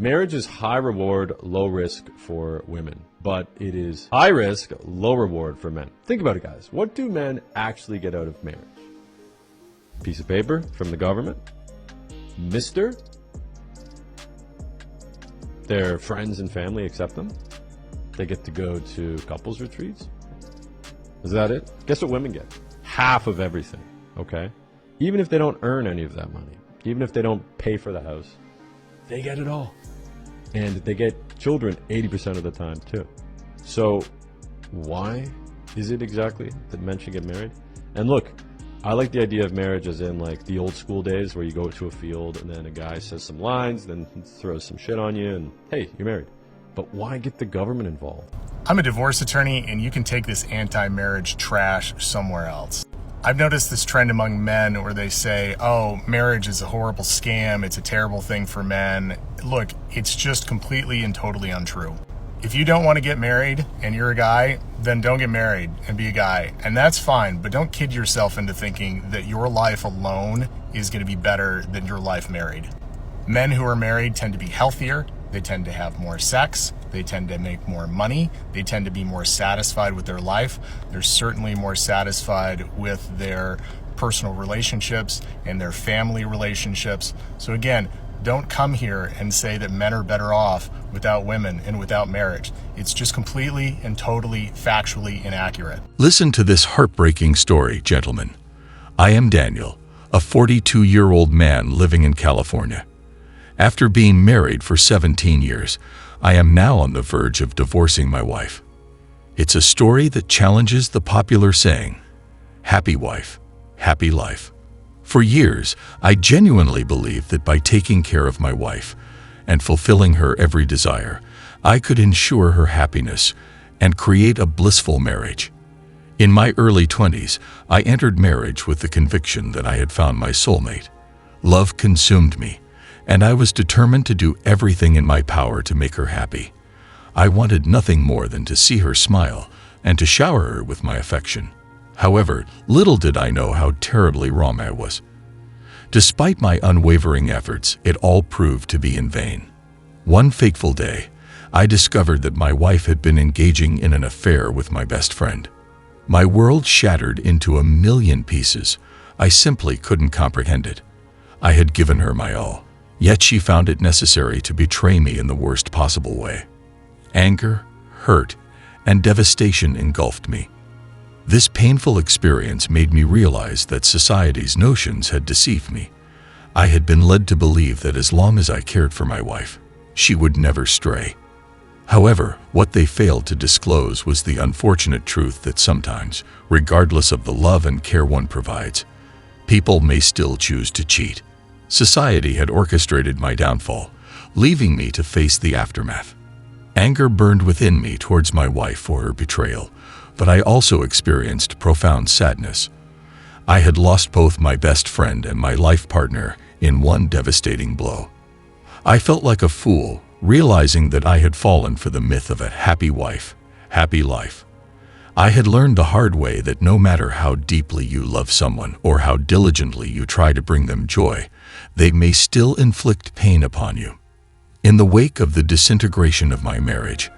Marriage is high reward, low risk for women, but it is high risk, low reward for men. Think about it, guys. What do men actually get out of marriage? Piece of paper from the government? Mister? Their friends and family accept them? They get to go to couples retreats? Is that it? Guess what women get? Half of everything, okay? Even if they don't earn any of that money, even if they don't pay for the house, they get it all. And they get children 80% of the time too. So why is it exactly that men should get married? And look, I like the idea of marriage as in like the old school days where you go to a field and then a guy says some lines, then throws some shit on you and hey, you're married. But why get the government involved? I'm a divorce attorney and you can take this anti-marriage trash somewhere else. I've noticed this trend among men where they say, oh, marriage is a horrible scam, it's a terrible thing for men. Look, it's just completely and totally untrue. If you don't want to get married and you're a guy, then don't get married and be a guy. And that's fine, but don't kid yourself into thinking that your life alone is going to be better than your life married. Men who are married tend to be healthier, they tend to have more sex, they tend to make more money, they tend to be more satisfied with their life, they're certainly more satisfied with their personal relationships and their family relationships. So again, don't come here and say that men are better off without women and without marriage. It's just completely and totally factually inaccurate. Listen to this heartbreaking story, gentlemen. I am Daniel, a 42-year-old man living in California. After being married for 17 years, I am now on the verge of divorcing my wife. It's a story that challenges the popular saying, happy wife, happy life. For years, I genuinely believed that by taking care of my wife and fulfilling her every desire, I could ensure her happiness and create a blissful marriage. In my early 20s, I entered marriage with the conviction that I had found my soulmate. Love consumed me, and I was determined to do everything in my power to make her happy. I wanted nothing more than to see her smile and to shower her with my affection. However, little did I know how terribly wrong I was. Despite my unwavering efforts, it all proved to be in vain. One fateful day, I discovered that my wife had been engaging in an affair with my best friend. My world shattered into a million pieces. I simply couldn't comprehend it. I had given her my all, yet she found it necessary to betray me in the worst possible way. Anger, hurt, and devastation engulfed me. This painful experience made me realize that society's notions had deceived me. I had been led to believe that as long as I cared for my wife, she would never stray. However, what they failed to disclose was the unfortunate truth that sometimes, regardless of the love and care one provides, people may still choose to cheat. Society had orchestrated my downfall, leaving me to face the aftermath. Anger burned within me towards my wife for her betrayal, but I also experienced profound sadness. I had lost both my best friend and my life partner in one devastating blow. I felt like a fool, realizing that I had fallen for the myth of a happy wife, happy life. I had learned the hard way that no matter how deeply you love someone or how diligently you try to bring them joy, they may still inflict pain upon you. In the wake of the disintegration of my marriage,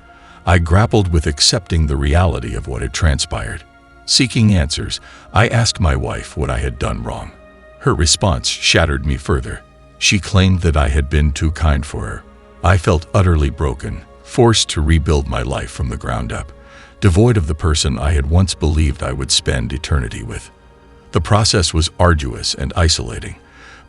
I grappled with accepting the reality of what had transpired. Seeking answers, I asked my wife what I had done wrong. Her response shattered me further. She claimed that I had been too kind for her. I felt utterly broken, forced to rebuild my life from the ground up, devoid of the person I had once believed I would spend eternity with. The process was arduous and isolating,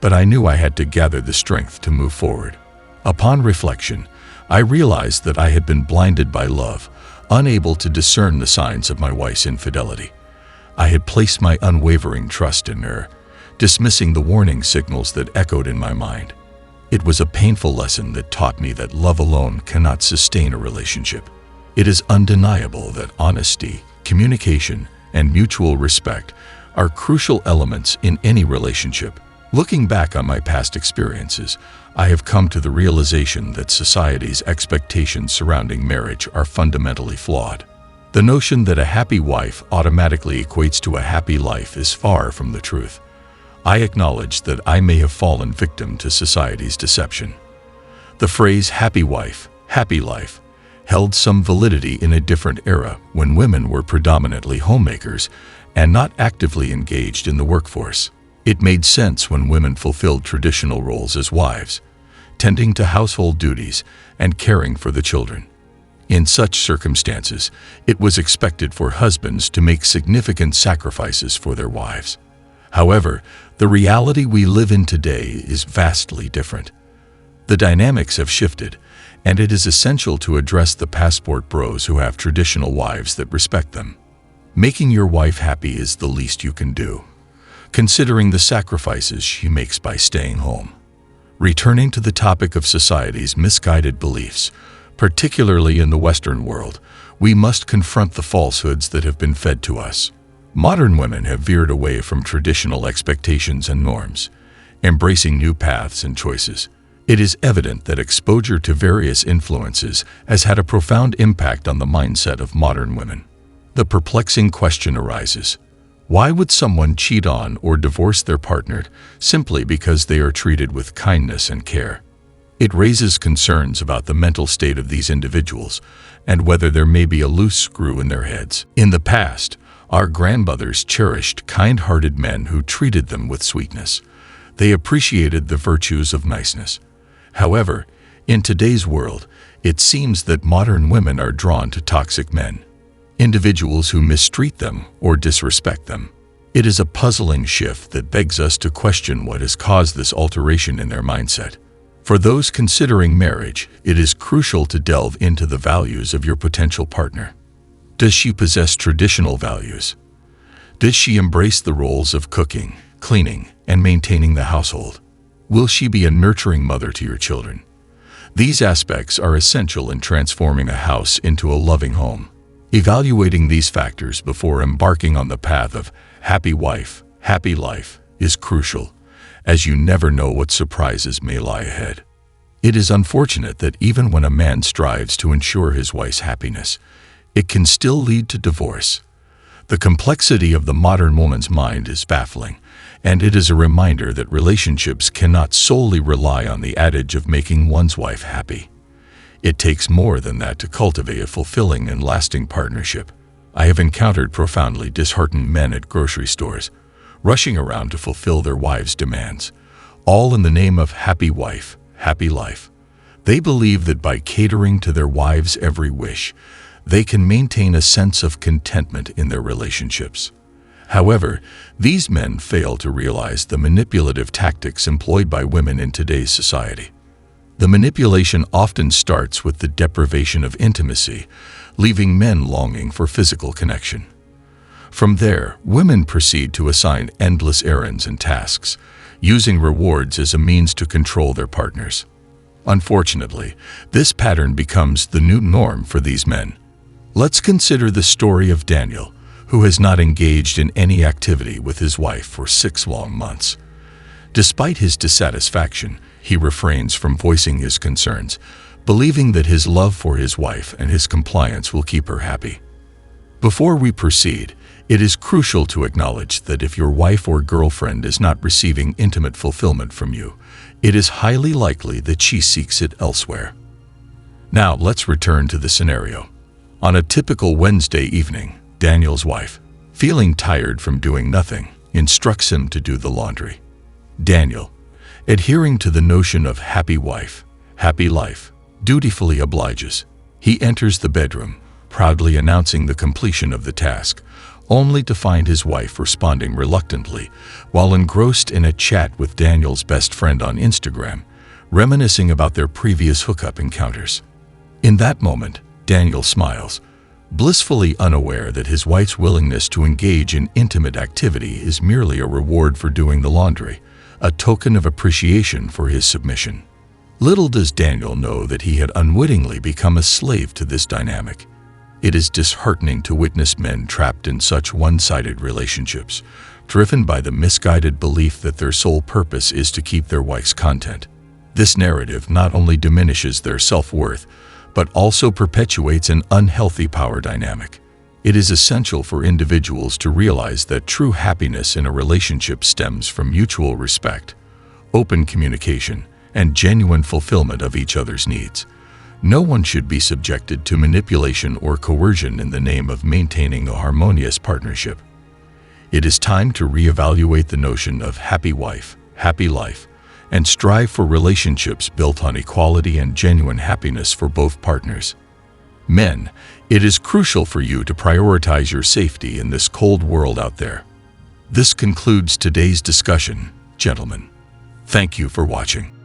but I knew I had to gather the strength to move forward. Upon reflection, I realized that I had been blinded by love, unable to discern the signs of my wife's infidelity. I had placed my unwavering trust in her, dismissing the warning signals that echoed in my mind. It was a painful lesson that taught me that love alone cannot sustain a relationship. It is undeniable that honesty, communication, and mutual respect are crucial elements in any relationship. Looking back on my past experiences, I have come to the realization that society's expectations surrounding marriage are fundamentally flawed. The notion that a happy wife automatically equates to a happy life is far from the truth. I acknowledge that I may have fallen victim to society's deception. The phrase happy wife, happy life held some validity in a different era when women were predominantly homemakers and not actively engaged in the workforce. It made sense when women fulfilled traditional roles as wives, tending to household duties and caring for the children. In such circumstances, it was expected for husbands to make significant sacrifices for their wives. However, the reality we live in today is vastly different. The dynamics have shifted, and it is essential to address the passport bros who have traditional wives that respect them. Making your wife happy is the least you can do, considering the sacrifices she makes by staying home. Returning to the topic of society's misguided beliefs, particularly in the Western world, we must confront the falsehoods that have been fed to us. Modern women have veered away from traditional expectations and norms, embracing new paths and choices. It is evident that exposure to various influences has had a profound impact on the mindset of modern women. The perplexing question arises: why would someone cheat on or divorce their partner simply because they are treated with kindness and care? It raises concerns about the mental state of these individuals and whether there may be a loose screw in their heads. In the past, our grandmothers cherished kind-hearted men who treated them with sweetness. They appreciated the virtues of niceness. However, in today's world, it seems that modern women are drawn to toxic men, individuals who mistreat them or disrespect them. It is a puzzling shift that begs us to question what has caused this alteration in their mindset. For those considering marriage, it is crucial to delve into the values of your potential partner. Does she possess traditional values? Does she embrace the roles of cooking, cleaning, and maintaining the household? Will she be a nurturing mother to your children? These aspects are essential in transforming a house into a loving home. Evaluating these factors before embarking on the path of happy wife, happy life is crucial, as you never know what surprises may lie ahead. It is unfortunate that even when a man strives to ensure his wife's happiness, it can still lead to divorce. The complexity of the modern woman's mind is baffling, and it is a reminder that relationships cannot solely rely on the adage of making one's wife happy. It takes more than that to cultivate a fulfilling and lasting partnership. I have encountered profoundly disheartened men at grocery stores, rushing around to fulfill their wives' demands, all in the name of happy wife, happy life. They believe that by catering to their wives' every wish, they can maintain a sense of contentment in their relationships. However, these men fail to realize the manipulative tactics employed by women in today's society. The manipulation often starts with the deprivation of intimacy, leaving men longing for physical connection. From there, women proceed to assign endless errands and tasks, using rewards as a means to control their partners. Unfortunately, this pattern becomes the new norm for these men. Let's consider the story of Daniel, who has not engaged in any activity with his wife for 6 long months. Despite his dissatisfaction, he refrains from voicing his concerns, believing that his love for his wife and his compliance will keep her happy. Before we proceed, it is crucial to acknowledge that if your wife or girlfriend is not receiving intimate fulfillment from you, it is highly likely that she seeks it elsewhere. Now, let's return to the scenario. On a typical Wednesday evening, Daniel's wife, feeling tired from doing nothing, instructs him to do the laundry. Daniel, adhering to the notion of happy wife, happy life, dutifully obliges. He enters the bedroom, proudly announcing the completion of the task, only to find his wife responding reluctantly while engrossed in a chat with Daniel's best friend on Instagram, reminiscing about their previous hookup encounters. In that moment, Daniel smiles, blissfully unaware that his wife's willingness to engage in intimate activity is merely a reward for doing the laundry, a token of appreciation for his submission. Little does Daniel know that he had unwittingly become a slave to this dynamic. It is disheartening to witness men trapped in such one-sided relationships, driven by the misguided belief that their sole purpose is to keep their wife's content. This narrative not only diminishes their self-worth, but also perpetuates an unhealthy power dynamic. It is essential for individuals to realize that true happiness in a relationship stems from mutual respect, open communication, and genuine fulfillment of each other's needs. No one should be subjected to manipulation or coercion in the name of maintaining a harmonious partnership. It is time to reevaluate the notion of happy wife, happy life, and strive for relationships built on equality and genuine happiness for both partners. Men, it is crucial for you to prioritize your safety in this cold world out there. This concludes today's discussion, gentlemen. Thank you for watching.